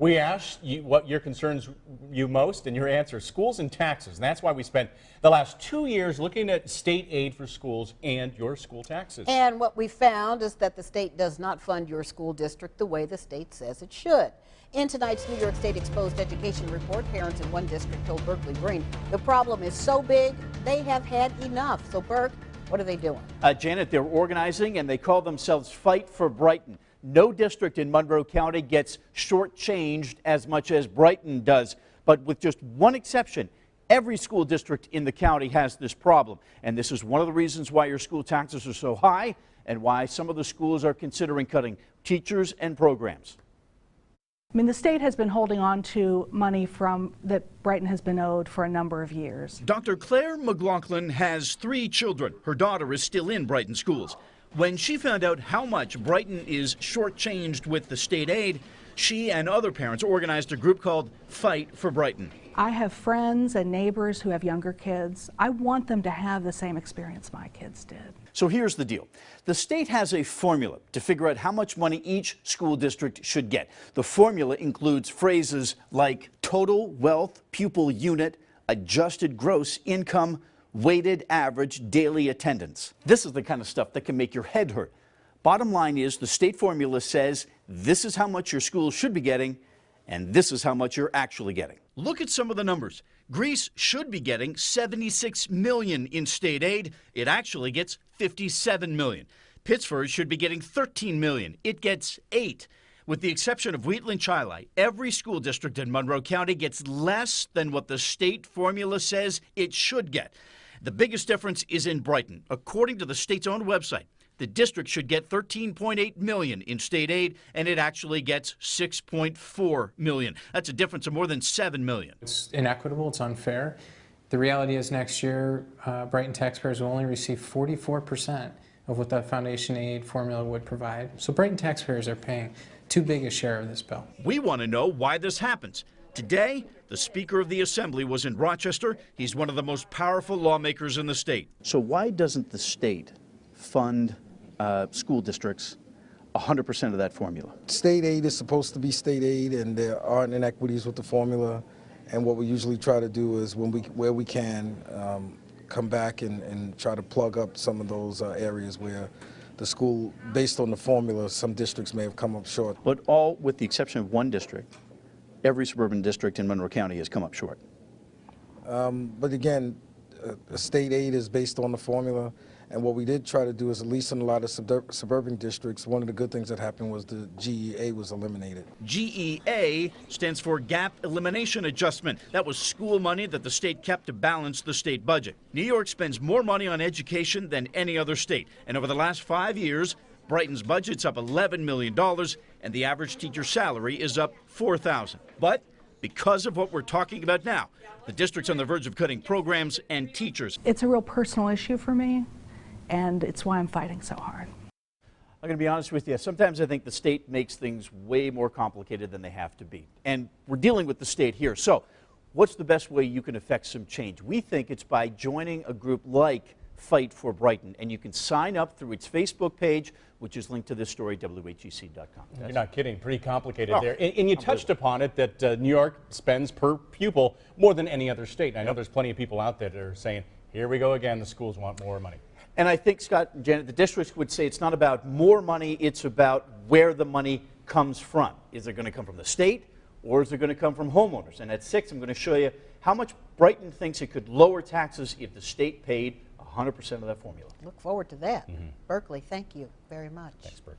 We asked you what your concerns you most, and your answer, schools and taxes. And that's why we spent the last 2 years looking at state aid for schools and your school taxes. And what we found is that the state does not fund your school district the way the state says it should. In tonight's New York State Exposed Education report, parents in one district told Berkeley Green the problem is so big they have had enough. So Burke, what are they doing? Janet, they're organizing and they call themselves Fight for Brighton. No district in Monroe County gets shortchanged as much as Brighton does. But with just one exception, every school district in the county has this problem. And this is one of the reasons why your school taxes are so high and why some of the schools are considering cutting teachers and programs. I mean, the state has been holding on to money that Brighton has been owed for a number of years. Dr. Claire McLaughlin has 3 children. Her daughter is still in Brighton schools. When she found out how much Brighton is shortchanged with the state aid, she and other parents organized a group called Fight for Brighton. I have friends and neighbors who have younger kids. I want them to have the same experience my kids did. So here's the deal. The state has a formula to figure out how much money each school district should get. The formula includes phrases like total wealth pupil unit, adjusted gross income, weighted average daily attendance. This is the kind of stuff that can make your head hurt. Bottom line is the state formula says this is how much your school should be getting, and this is how much you're actually getting. Look at some of the numbers. Greece should be getting $76 million in state aid. It actually gets $57 million. Pittsford should be getting $13 million. It gets $8 million. With the exception of Wheatland-Chili, every school district in Monroe County gets less than what the state formula says it should get. The biggest difference is in Brighton. According to the state's own website, the district should get $13.8 million in state aid, and it actually gets $6.4 million. That's a difference of more than $7 million. It's inequitable, it's unfair. The reality is next year, Brighton taxpayers will only receive 44% of what that foundation aid formula would provide. So Brighton taxpayers are paying too big a share of this bill. We want to know why this happens. Today, the Speaker of the Assembly was in Rochester. He's one of the most powerful lawmakers in the state. So why doesn't the state fund school districts 100% of that formula? State aid is supposed to be state aid, and there aren't inequities with the formula. And what we usually try to do is, where we can, come back and try to plug up some of those areas where the school, based on the formula, some districts may have come up short. But all, with the exception of one district, every suburban district in Monroe County has come up short. But again, state aid is based on the formula. And what we did try to do is, at least in a lot of suburban districts, one of the good things that happened was the GEA was eliminated. GEA stands for Gap Elimination Adjustment. That was school money that the state kept to balance the state budget. New York spends more money on education than any other state. And over the last 5 years, Brighton's budget's up $11 million, and the average teacher's salary is up $4,000. But because of what we're talking about now, the district's on the verge of cutting programs and teachers. It's a real personal issue for me, and it's why I'm fighting so hard. I'm going to be honest with you. Sometimes I think the state makes things way more complicated than they have to be. And we're dealing with the state here. So what's the best way you can affect some change? We think it's by joining a group like Fight for Brighton. And you can sign up through its Facebook page, which is linked to this story, WHEC.com. You're not kidding. Pretty complicated there. And you touched upon it that New York spends per pupil more than any other state. And I know there's plenty of people out there that are saying, here we go again, the schools want more money. And I think, Scott and Janet, the districts would say it's not about more money, it's about where the money comes from. Is it going to come from the state, or is it going to come from homeowners? And at 6, I'm going to show you how much Brighton thinks it could lower taxes if the state paid 100% of that formula. Look forward to that. Berkeley, thank you very much. Thanks, Bert.